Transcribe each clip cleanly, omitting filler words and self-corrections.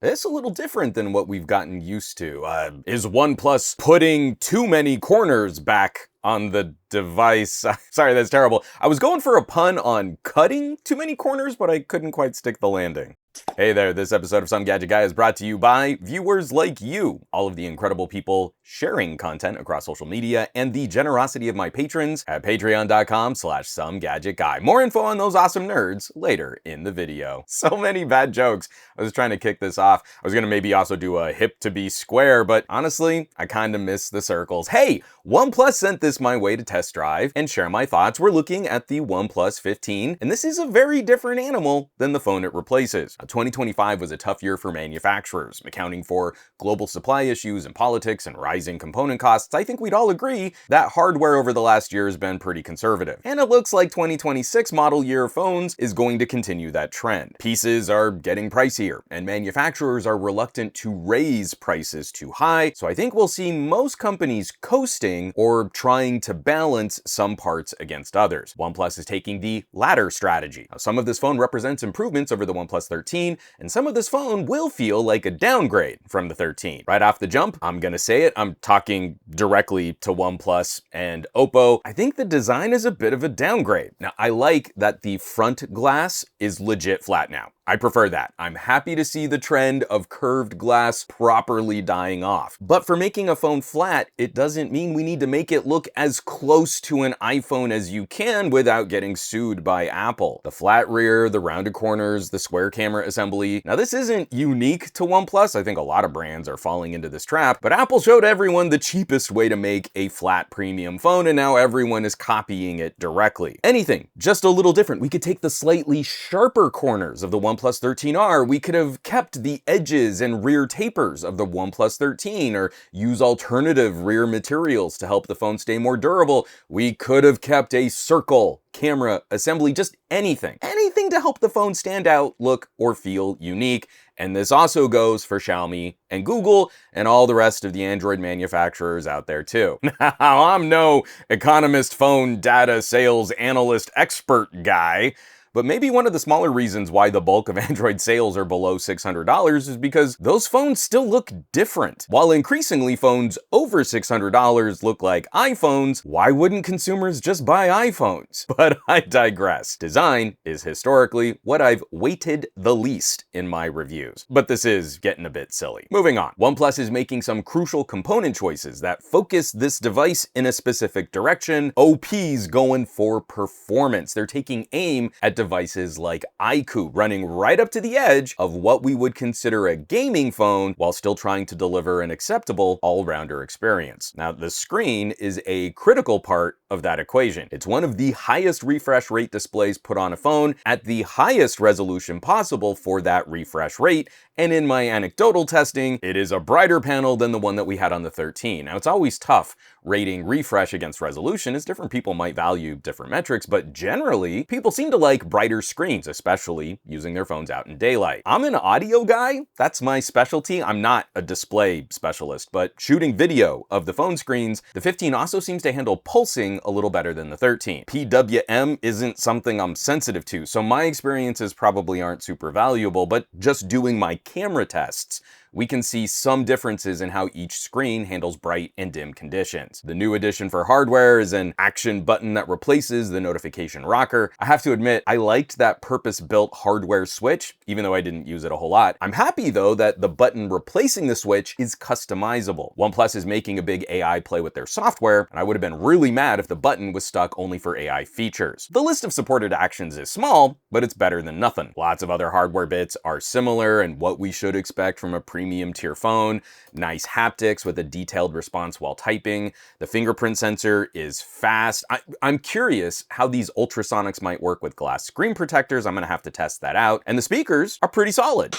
It's a little different than what we've gotten used to. Is OnePlus putting too many corners back on the device? Sorry, that's terrible. I was going for a pun on cutting too many corners, but I couldn't quite stick the landing. Hey there, this episode of Some Gadget Guy is brought to you by viewers like you, all of the incredible people sharing content across social media, and the generosity of my patrons at patreon.com/SomeGadgetGuy. More info on those awesome nerds later in the video. So many bad jokes. I was trying to kick this off. I was gonna maybe also do a hip to be square, but honestly, I kinda miss the circles. Hey, OnePlus sent this my way to test drive and share my thoughts. We're looking at the OnePlus 15, and this is a very different animal than the phone it replaces. 2025 was a tough year for manufacturers, accounting for global supply issues and politics and rising component costs. I think we'd all agree that hardware over the last year has been pretty conservative. And it looks like 2026 model year phones is going to continue that trend. Pieces are getting pricier, and manufacturers are reluctant to raise prices too high, so I think we'll see most companies coasting or trying to balance some parts against others. OnePlus is taking the latter strategy. Now, some of this phone represents improvements over the OnePlus 13, and some of this phone will feel like a downgrade from the 13. Right off the jump, I'm gonna say it, I'm talking directly to OnePlus and Oppo. I think the design is a bit of a downgrade. Now, I like that the front glass is legit flat now. I prefer that. I'm happy to see the trend of curved glass properly dying off. But for making a phone flat, it doesn't mean we need to make it look as close to an iPhone as you can without getting sued by Apple. The flat rear, the rounded corners, the square camera assembly. Now, this isn't unique to OnePlus. I think a lot of brands are falling into this trap, but Apple showed everyone the cheapest way to make a flat premium phone, and now everyone is copying it directly. Anything just a little different. We could take the slightly sharper corners of the OnePlus 13R, we could have kept the edges and rear tapers of the OnePlus 13, or use alternative rear materials to help the phone stay more durable. We could have kept a circle camera assembly, just anything. Anything to help the phone stand out, look, or feel unique. And this also goes for Xiaomi and Google and all the rest of the Android manufacturers out there too. Now, I'm no economist, phone data sales analyst expert guy, but maybe one of the smaller reasons why the bulk of Android sales are below $600 is because those phones still look different. While increasingly phones over $600 look like iPhones, why wouldn't consumers just buy iPhones? But I digress. Design is historically what I've weighted the least in my reviews. But this is getting a bit silly. Moving on. OnePlus is making some crucial component choices that focus this device in a specific direction. OP's going for performance. They're taking aim at devices like iQOO, running right up to the edge of what we would consider a gaming phone while still trying to deliver an acceptable all-rounder experience. Now, the screen is a critical part of that equation. It's one of the highest refresh rate displays put on a phone at the highest resolution possible for that refresh rate, and in my anecdotal testing, it is a brighter panel than the one that we had on the 13. Now, it's always tough rating refresh against resolution, as different people might value different metrics, but generally, people seem to like brighter screens, especially using their phones out in daylight. I'm an audio guy, that's my specialty. I'm not a display specialist, but shooting video of the phone screens, the 15 also seems to handle pulsing a little better than the 13. PWM isn't something I'm sensitive to, so my experiences probably aren't super valuable, but just doing my camera tests, we can see some differences in how each screen handles bright and dim conditions. The new addition for hardware is an action button that replaces the notification rocker. I have to admit, I liked that purpose-built hardware switch, even though I didn't use it a whole lot. I'm happy though that the button replacing the switch is customizable. OnePlus is making a big AI play with their software, and I would have been really mad if the button was stuck only for AI features. The list of supported actions is small, but it's better than nothing. Lots of other hardware bits are similar and what we should expect from a premium tier phone. Nice haptics with a detailed response while typing. The fingerprint sensor is fast. I'm curious how these ultrasonics might work with glass screen protectors. I'm gonna have to test that out. And the speakers are pretty solid.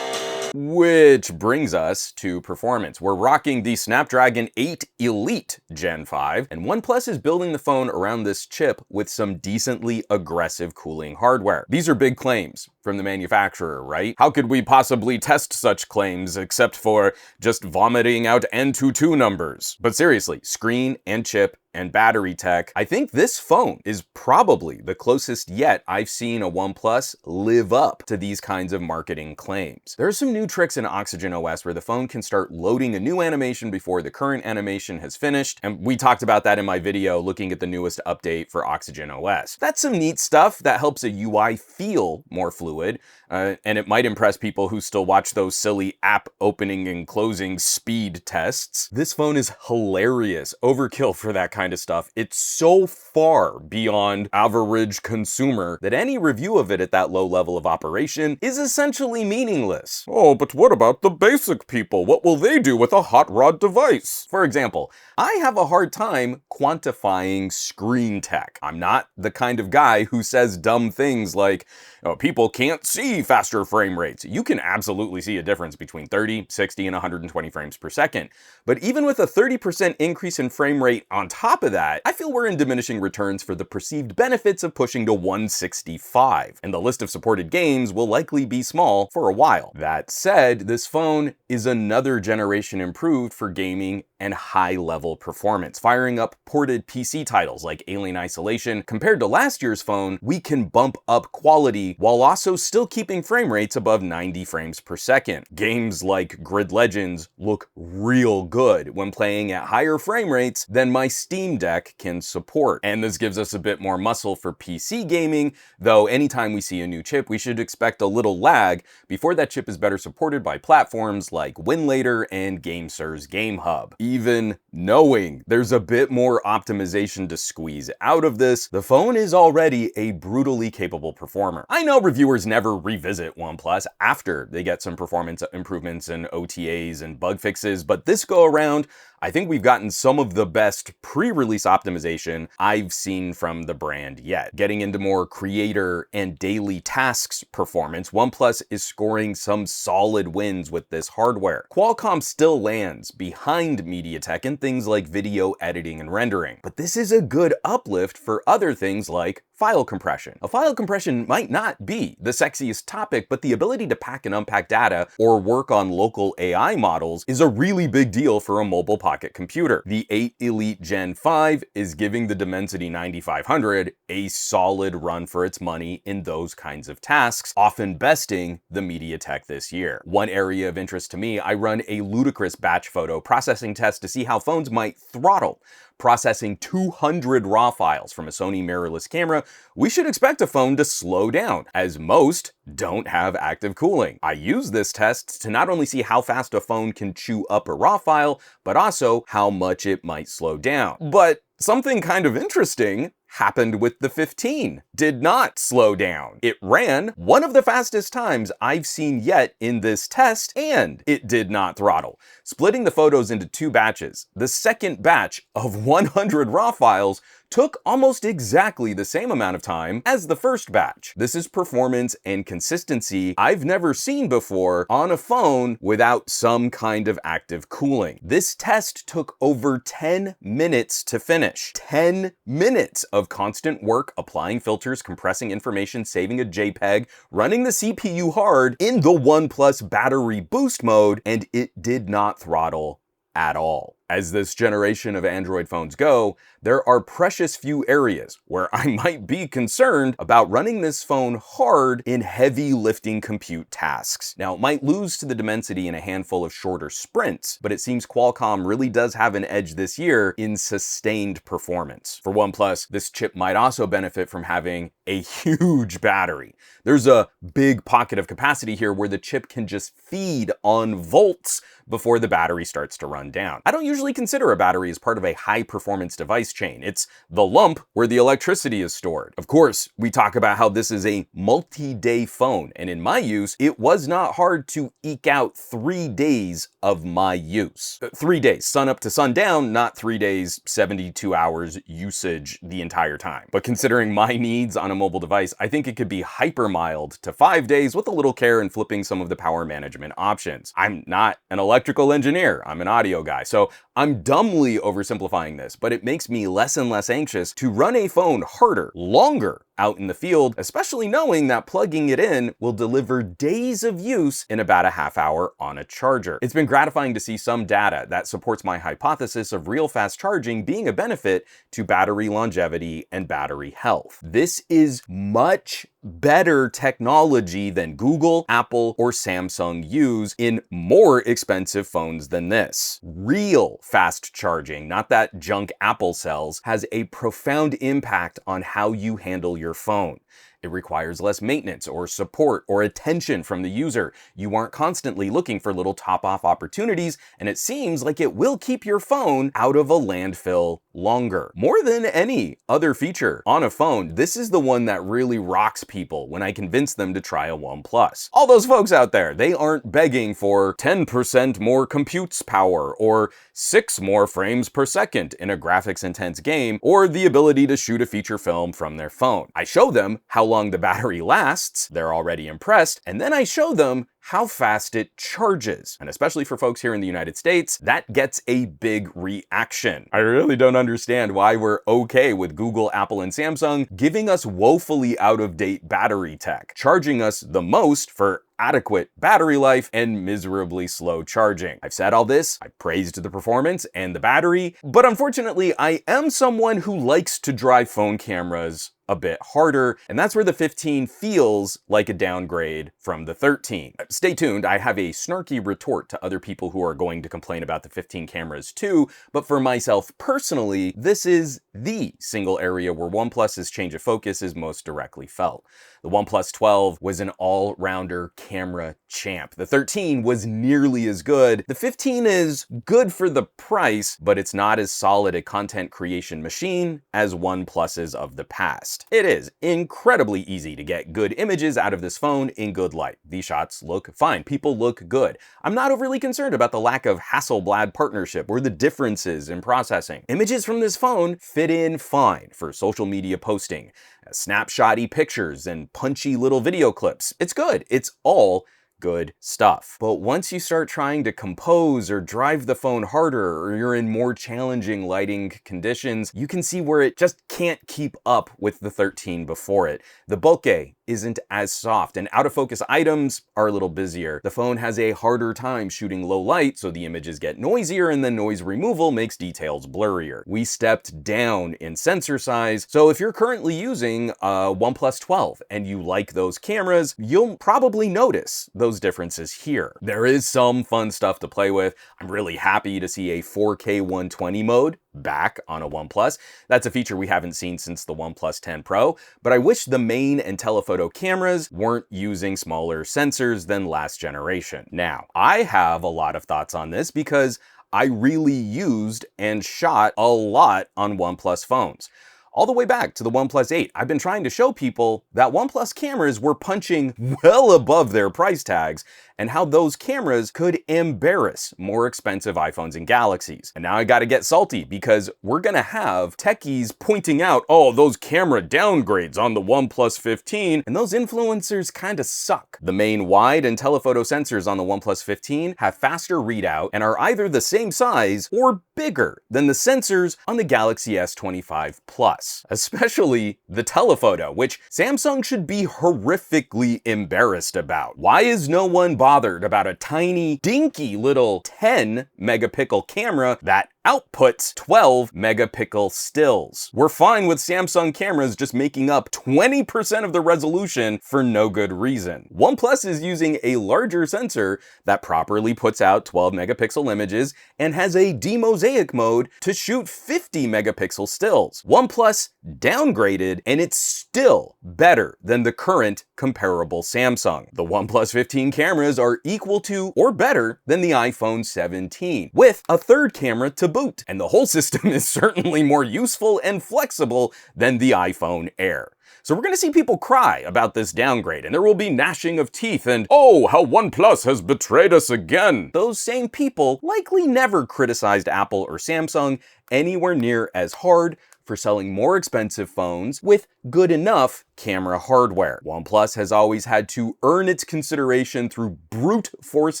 Which brings us to performance. We're rocking the Snapdragon 8 Elite Gen 5, and OnePlus is building the phone around this chip with some decently aggressive cooling hardware. These are big claims from the manufacturer, right? How could we possibly test such claims except for just vomiting out N22 numbers? But seriously, screen and chip and battery tech, I think this phone is probably the closest yet I've seen a OnePlus live up to these kinds of marketing claims. There are some new tricks in Oxygen OS where the phone can start loading a new animation before the current animation has finished, and we talked about that in my video looking at the newest update for Oxygen OS. That's some neat stuff that helps a UI feel more fluid, and it might impress people who still watch those silly app opening and closing speed tests. This phone is hilarious overkill for that kind of stuff. It's so far beyond average consumer that any review of it at that low level of operation is essentially meaningless. Oh, but what about the basic people? What will they do with a hot rod device? For example, I have a hard time quantifying screen tech. I'm not the kind of guy who says dumb things like, oh, people can't see faster frame rates. You can absolutely see a difference between 30, 60, and 120 frames per second. But even with a 30% increase in frame rate on top of that, I feel we're in diminishing returns for the perceived benefits of pushing to 165, and the list of supported games will likely be small for a while. That said, this phone is another generation improved for gaming and high-level performance. Firing up ported PC titles like Alien Isolation, compared to last year's phone, we can bump up quality while also still keeping frame rates above 90 frames per second. Games like Grid Legends look real good when playing at higher frame rates than my Steam Deck can support. And this gives us a bit more muscle for PC gaming, though anytime we see a new chip, we should expect a little lag before that chip is better supported by platforms like Winlator and GameSir's Game Hub. Even knowing there's a bit more optimization to squeeze out of this, the phone is already a brutally capable performer. I know reviewers never revisit OnePlus after they get some performance improvements and OTAs and bug fixes, but this go around, I think we've gotten some of the best pre-release optimization I've seen from the brand yet. Getting into more creator and daily tasks performance, OnePlus is scoring some solid wins with this hardware. Qualcomm still lands behind MediaTek in things like video editing and rendering, but this is a good uplift for other things like file compression. A file compression might not be the sexiest topic, but the ability to pack and unpack data or work on local AI models is a really big deal for a mobile pocket computer. The 8 Elite Gen 5 is giving the Dimensity 9500 a solid run for its money in those kinds of tasks, often besting the MediaTek this year. One area of interest to me, I run a ludicrous batch photo processing test to see how phones might throttle. Processing 200 RAW files from a Sony mirrorless camera, we should expect a phone to slow down, as most don't have active cooling. I use this test to not only see how fast a phone can chew up a RAW file, but also how much it might slow down. But something kind of interesting happened with the 15. Did not slow down. It ran one of the fastest times I've seen yet in this test, and it did not throttle. Splitting the photos into two batches, the second batch of 100 RAW files took almost exactly the same amount of time as the first batch. This is performance and consistency I've never seen before on a phone without some kind of active cooling. This test took over 10 minutes to finish. 10 minutes of constant work, applying filters, compressing information, saving a JPEG, running the CPU hard in the OnePlus battery boost mode, and it did not throttle at all. As this generation of Android phones go, there are precious few areas where I might be concerned about running this phone hard in heavy lifting compute tasks. Now, it might lose to the Dimensity in a handful of shorter sprints, but it seems Qualcomm really does have an edge this year in sustained performance. For OnePlus, this chip might also benefit from having a huge battery. There's a big pocket of capacity here where the chip can just feed on volts before the battery starts to run down. I don't usually consider a battery as part of a high-performance device chain. It's the lump where the electricity is stored. Of course, we talk about how this is a multi-day phone, and in my use, it was not hard to eke out 3 days of my use. 3 days, sun up to sundown, not 3 days, 72 hours usage the entire time. But considering my needs on a mobile device, I think it could be hyper-mild to 5 days with a little care in flipping some of the power management options. I'm not an electrical engineer, I'm an audio guy, so I'm dumbly oversimplifying this, but it makes me less and less anxious to run a phone harder, longer, out in the field, especially knowing that plugging it in will deliver days of use in about a half hour on a charger. It's been gratifying to see some data that supports my hypothesis of real fast charging being a benefit to battery longevity and battery health. This is much better technology than Google, Apple, or Samsung use in more expensive phones than this. Real fast charging, not that junk Apple sells, has a profound impact on how you handle your phone. It requires less maintenance or support or attention from the user. You aren't constantly looking for little top-off opportunities, and it seems like it will keep your phone out of a landfill longer. More than any other feature on a phone, this is the one that really rocks people when I convince them to try a OnePlus. All those folks out there, they aren't begging for 10% more compute power or 6 more frames per second in a graphics-intense game or the ability to shoot a feature film from their phone. I show them how long the battery lasts, they're already impressed, and then I show them how fast it charges. And especially for folks here in the United States, that gets a big reaction. I really don't understand why we're okay with Google, Apple, and Samsung giving us woefully out-of-date battery tech, charging us the most for adequate battery life and miserably slow charging. I've said all this, I praised the performance and the battery, but unfortunately I am someone who likes to drive phone cameras a bit harder, and that's where the 15 feels like a downgrade from the 13. Stay tuned, I have a snarky retort to other people who are going to complain about the 15 cameras too, but for myself personally, this is the single area where OnePlus's change of focus is most directly felt. The OnePlus 12 was an all-rounder camera champ. The 13 was nearly as good. The 15 is good for the price, but it's not as solid a content creation machine as OnePlus's of the past. It is incredibly easy to get good images out of this phone in good light. These shots look fine. People look good. I'm not overly concerned about the lack of Hasselblad partnership or the differences in processing. Images from this phone fit in fine for social media posting, snapshotty pictures, and punchy little video clips. It's good. It's all good stuff. But once you start trying to compose or drive the phone harder, or you're in more challenging lighting conditions, you can see where it just can't keep up with the 13 before it. The bokeh isn't as soft, and out-of-focus items are a little busier. The phone has a harder time shooting low light, so the images get noisier, and then noise removal makes details blurrier. We stepped down in sensor size, so if you're currently using a OnePlus 12 and you like those cameras, you'll probably notice those differences here. There is some fun stuff to play with. I'm really happy to see a 4K 120 mode back on a OnePlus. That's a feature we haven't seen since the OnePlus 10 Pro, but I wish the main and telephoto cameras weren't using smaller sensors than last generation. Now, I have a lot of thoughts on this because I really used and shot a lot on OnePlus phones. All the way back to the OnePlus 8, I've been trying to show people that OnePlus cameras were punching well above their price tags and how those cameras could embarrass more expensive iPhones and Galaxies. And now I gotta get salty because we're gonna have techies pointing out, oh, those camera downgrades on the OnePlus 15, and those influencers kinda suck. The main wide and telephoto sensors on the OnePlus 15 have faster readout and are either the same size or bigger than the sensors on the Galaxy S25 Plus, especially the telephoto, which Samsung should be horrifically embarrassed about. Why is no one bothered about a tiny, dinky little 10 megapixel camera that outputs 12 megapixel stills? We're fine with Samsung cameras just making up 20% of the resolution for no good reason. OnePlus is using a larger sensor that properly puts out 12 megapixel images and has a demosaic mode to shoot 50 megapixel stills. OnePlus downgraded, and it's still better than the current comparable Samsung. The OnePlus 15 cameras are equal to or better than the iPhone 17, with a third camera to boot, and the whole system is certainly more useful and flexible than the iPhone Air. So we're going to see people cry about this downgrade, and there will be gnashing of teeth and, oh, how OnePlus has betrayed us again. Those same people likely never criticized Apple or Samsung anywhere near as hard for selling more expensive phones with good enough camera hardware. OnePlus has always had to earn its consideration through brute force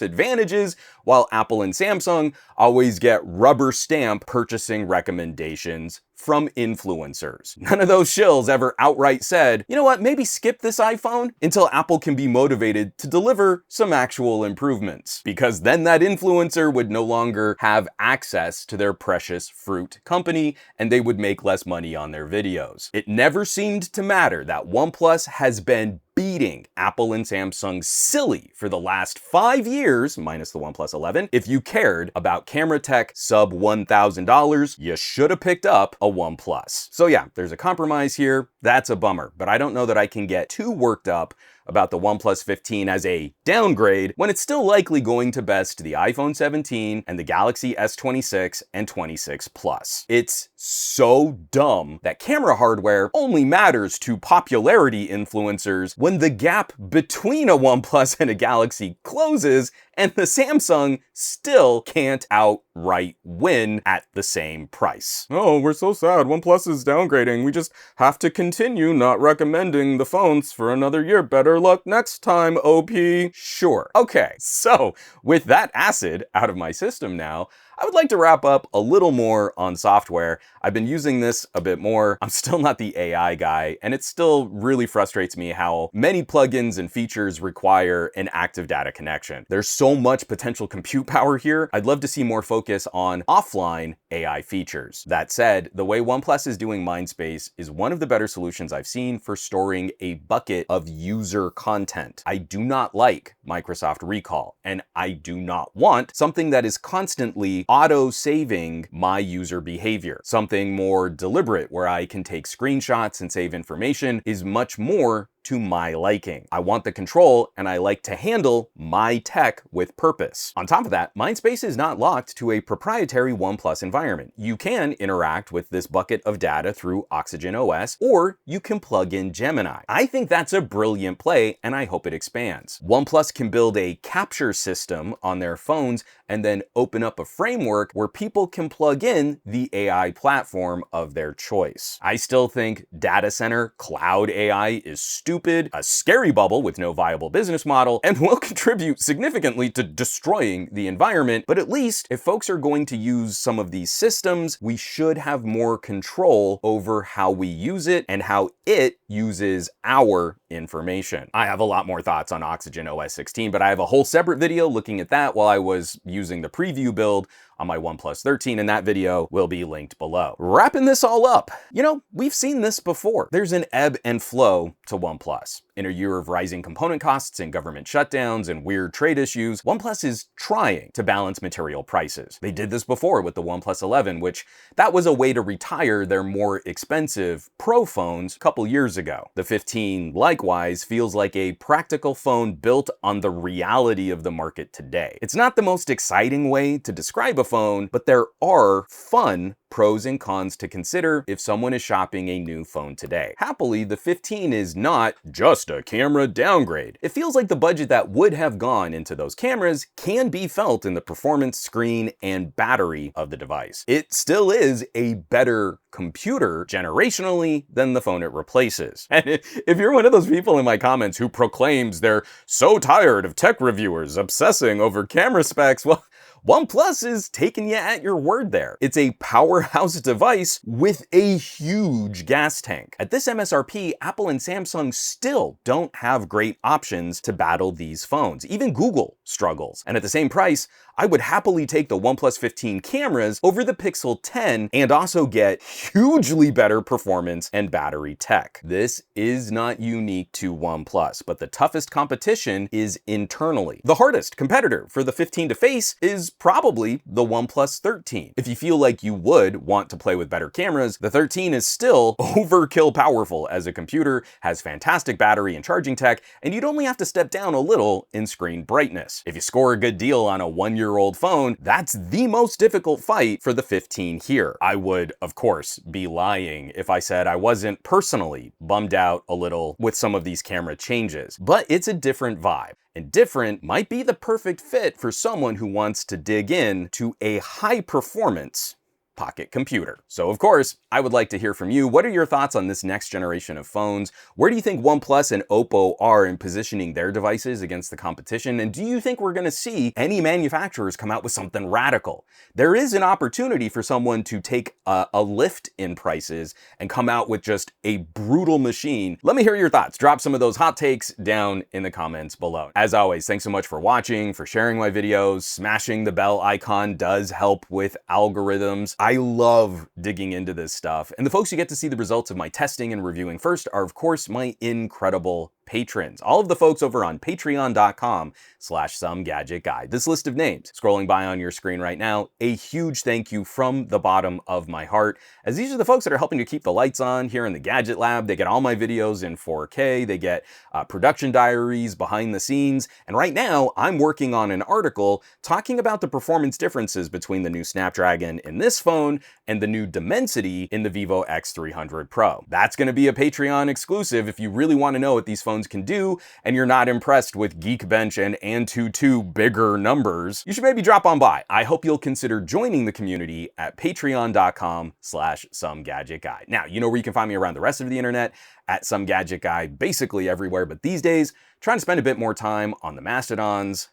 advantages, while Apple and Samsung always get rubber stamp purchasing recommendations from influencers. None of those shills ever outright said, you know what, maybe skip this iPhone until Apple can be motivated to deliver some actual improvements. Because then that influencer would no longer have access to their precious fruit company and they would make less money on their videos. It never seemed to matter that OnePlus has been beating Apple and Samsung silly for the last 5 years, minus the OnePlus 11. If you cared about camera tech sub $1,000, you should have picked up a OnePlus. So yeah, there's a compromise here. That's a bummer, but I don't know that I can get too worked up about the OnePlus 15 as a downgrade when it's still likely going to best the iPhone 17 and the Galaxy S26 and 26 Plus. It's so dumb that camera hardware only matters to popularity influencers when the gap between a OnePlus and a Galaxy closes and the Samsung still can't outright win at the same price. Oh, we're so sad. OnePlus is downgrading. We just have to continue not recommending the phones for another year. Better luck next time, OP. Sure. Okay, so with that acid out of my system now, I would like to wrap up a little more on software. I've been using this a bit more. I'm still not the AI guy, and it still really frustrates me how many plugins and features require an active data connection. There's so much potential compute power here. I'd love to see more focus on offline AI features. That said, the way OnePlus is doing Mindspace is one of the better solutions I've seen for storing a bucket of user content. I do not like Microsoft Recall, and I do not want something that is constantly auto-saving my user behavior. Something more deliberate where I can take screenshots and save information is much more to my liking. I want the control and I like to handle my tech with purpose. On top of that, Mindspace is not locked to a proprietary OnePlus environment. You can interact with this bucket of data through Oxygen OS, or you can plug in Gemini. I think that's a brilliant play and I hope it expands. OnePlus can build a capture system on their phones and then open up a framework where people can plug in the AI platform of their choice. I still think data center cloud AI is stupid, a scary bubble with no viable business model, and will contribute significantly to destroying the environment. But at least if folks are going to use some of these systems, we should have more control over how we use it and how it uses our information. I have a lot more thoughts on Oxygen OS 16, but I have a whole separate video looking at that while I was using the preview build on my OnePlus 13, and that video will be linked below. Wrapping this all up, you know, we've seen this before. There's an ebb and flow to OnePlus. In a year of rising component costs and government shutdowns and weird trade issues, OnePlus is trying to balance material prices. They did this before with the OnePlus 11, which that was a way to retire their more expensive Pro phones a couple years ago. The 15, likewise, feels like a practical phone built on the reality of the market today. It's not the most exciting way to describe a phone, but there are fun pros and cons to consider if someone is shopping a new phone today. Happily, the 15 is not just a camera downgrade. It feels like the budget that would have gone into those cameras can be felt in the performance, screen, and battery of the device. It still is a better computer generationally than the phone it replaces. And if you're one of those people in my comments who proclaims they're so tired of tech reviewers obsessing over camera specs, well, OnePlus is taking you at your word there. It's a powerhouse device with a huge gas tank. At this MSRP, Apple and Samsung still don't have great options to battle these phones. Even Google struggles. And at the same price, I would happily take the OnePlus 15 cameras over the Pixel 10 and also get hugely better performance and battery tech. This is not unique to OnePlus, but the toughest competition is internally. The hardest competitor for the 15 to face is probably the OnePlus 13. If you feel like you would want to play with better cameras, the 13 is still overkill powerful as a computer, has fantastic battery and charging tech, and you'd only have to step down a little in screen brightness. If you score a good deal on a one-year-old phone, that's the most difficult fight for the 15 here. I would, of course, be lying if I said I wasn't personally bummed out a little with some of these camera changes, but it's a different vibe. And different might be the perfect fit for someone who wants to dig in to a high performance pocket computer. So of course, I would like to hear from you. What are your thoughts on this next generation of phones? Where do you think OnePlus and Oppo are in positioning their devices against the competition? And do you think we're going to see any manufacturers come out with something radical? There is an opportunity for someone to take a lift in prices and come out with just a brutal machine. Let me hear your thoughts. Drop some of those hot takes down in the comments below. As always, thanks so much for watching, for sharing my videos. Smashing the bell icon does help with algorithms. I love digging into this stuff. And the folks who get to see the results of my testing and reviewing first are, of course, my incredible patrons. All of the folks over on patreon.com/SomeGadgetGuy. This list of names scrolling by on your screen right now, a huge thank you from the bottom of my heart, as these are the folks that are helping to keep the lights on here in the Gadget Lab. They get all my videos in 4K, they get production diaries, behind the scenes, and right now I'm working on an article talking about the performance differences between the new Snapdragon in this phone and the new Dimensity in the Vivo X300 Pro. That's going to be a Patreon exclusive if you really want to know what these phones can do and you're not impressed with Geekbench and Antutu bigger numbers, you should maybe drop on by. I hope you'll consider joining the community at patreon.com/SomeGadgetGuy. Now, you know where you can find me around the rest of the internet, at SomeGadgetGuy, basically everywhere, but these days, trying to spend a bit more time on the Mastodons,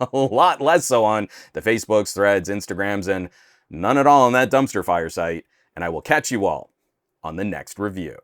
a lot less so on the Facebooks, Threads, Instagrams, and none at all on that dumpster fire site, and I will catch you all on the next review.